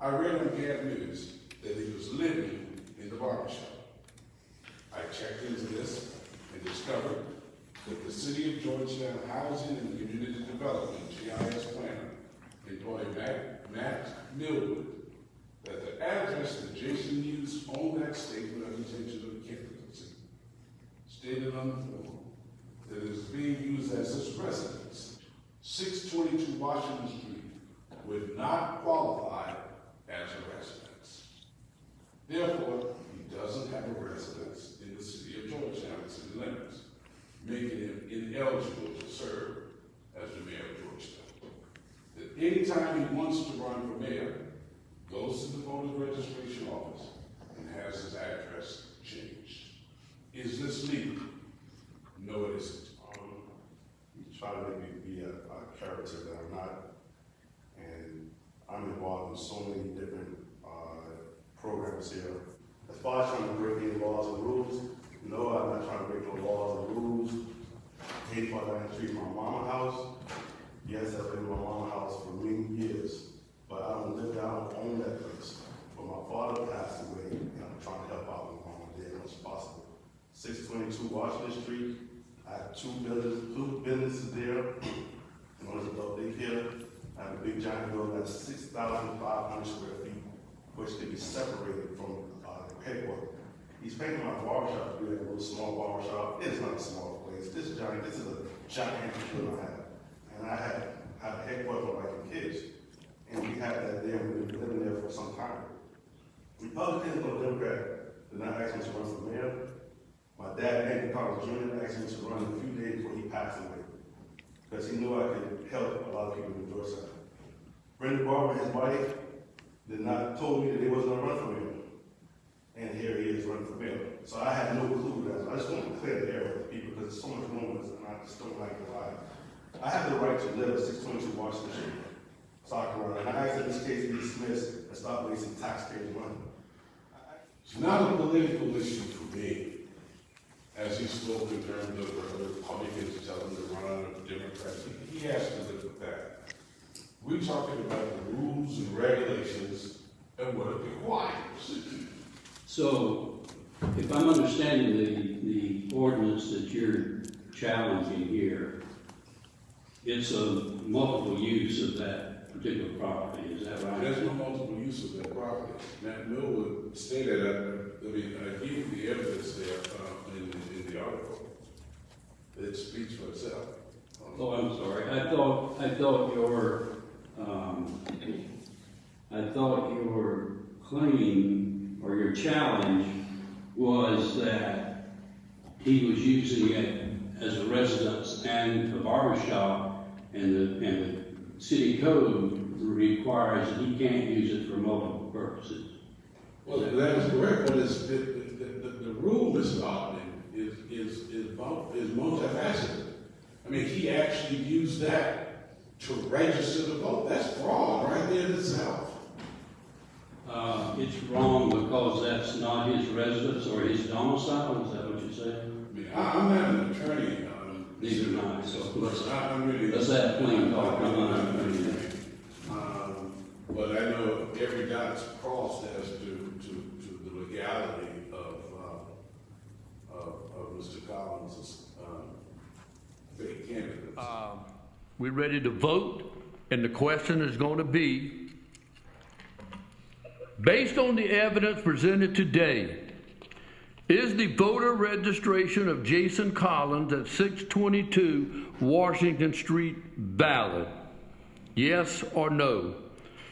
I read on Gab News that he was living in the barbershop. I checked into this and discovered that the City of Georgetown Housing and Community Development, GIS planner, employed Matt Millwood, that the address that Jason used on that statement of intention of candidacy stated on the form that it is being used as his residence. 622 Washington Street would not qualify as a residence. Therefore, he doesn't have a residence in the City of Georgetown, city limits, making him ineligible to serve as the mayor of Georgetown. That anytime he wants to run for mayor, goes to the voter registration office and has his address changed. Is this legal? No, it isn't. You try to make me be a character that I'm not, and I'm involved in so many different programs here. As far as trying to break any laws and rules, no, I'm not trying to break no laws and rules. 85th Street, my mama's house. Yes, I've been in my mama's house for many years, but I don't live there, I don't own that place. But my father passed away, and I'm trying to help out my mama there as much as possible. 622 Washington Street, I have two businesses there. One is adult daycare. I have a big giant building that's 6,500 square feet, which can be separated from the headquarters. He's painting my barbershop to be like a little small barbershop. It is not a small place. This is a giant building I have. And I had a headquarters for like the kids. And we had that there, and we've been living there for some time. Republicans or Democrat did not ask me to run for mayor. My dad, Andy Collins Jr., asked me to run a few days before he passed away, because he knew I could help a lot of people in Georgetown. Brenda Barber, his wife, did not told me that he wasn't going to run for mayor. And here he is running for mayor. So I had no clue that. I just want to clear the air with the people, because there's so much rumors, and I just don't like the lie. I have the right to live at 622 Washington Street. So I can run. And I ask that this case be dismissed and stop wasting taxpayers' money. It's not a political issue for me, as he spoke in terms of the Republicans telling him to run a Democrat. He has to live with that. We're talking about the rules and regulations and what it requires. So, if I'm understanding the ordinance that you're challenging here, it's a multiple use of that particular property, is that right? There's no multiple use of that property. Matt Millwood stated that, I gave you the evidence there in the article. It speaks for itself. Oh, I'm sorry. I thought your claim or your challenge was that he was using it as a residence and a barbershop, and the city code requires that he can't use it for multiple purposes. Well, that is correct, but the rule, Mr. Altman, is multifaceted. I mean, he actually used that to register the vote. That's fraud right there in itself. It's wrong because that's not his residence or his domicile. Is that what you're saying? I mean, I'm not an attorney. Neither am I. So let's have plain talk. I'm not an attorney. But I know every dot's crossed as to the legality of Mr. Collins' fake candidates. We're ready to vote, and the question is going to be, based on the evidence presented today, is the voter registration of Jason Collins at 622 Washington Street valid? Yes or no?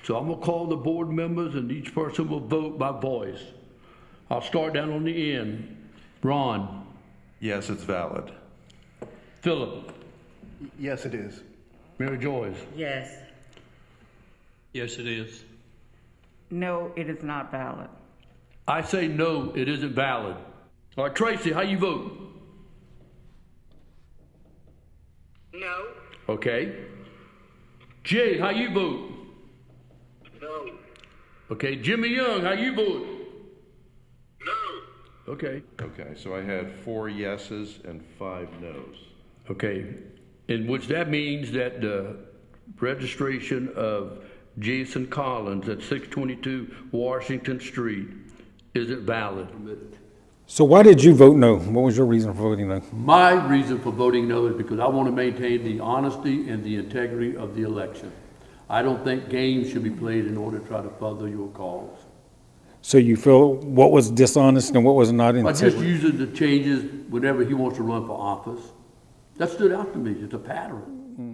So I'm going to call the board members, and each person will vote by voice. I'll start down on the end. Ron? Yes, it's valid. Philip? Yes, it is. Mary Joyce? Yes. Yes, it is. No, it is not valid. I say no, it isn't valid. All right, Tracy, how you vote? No. Okay. Jay, how you vote? No. Okay, Jimmy Young, how you vote? No. Okay. Okay, so I had 4 yeses and 5 nos. Okay, in which that means that the registration of Jason Collins at 622 Washington Street, is it valid? So why did you vote no? What was your reason for voting no? My reason for voting no is because I want to maintain the honesty and the integrity of the election. I don't think games should be played in order to try to further your cause. So you feel what was dishonest and what was not By just integrity? using the changes whenever he wants to run for office, that stood out to me. It's a pattern.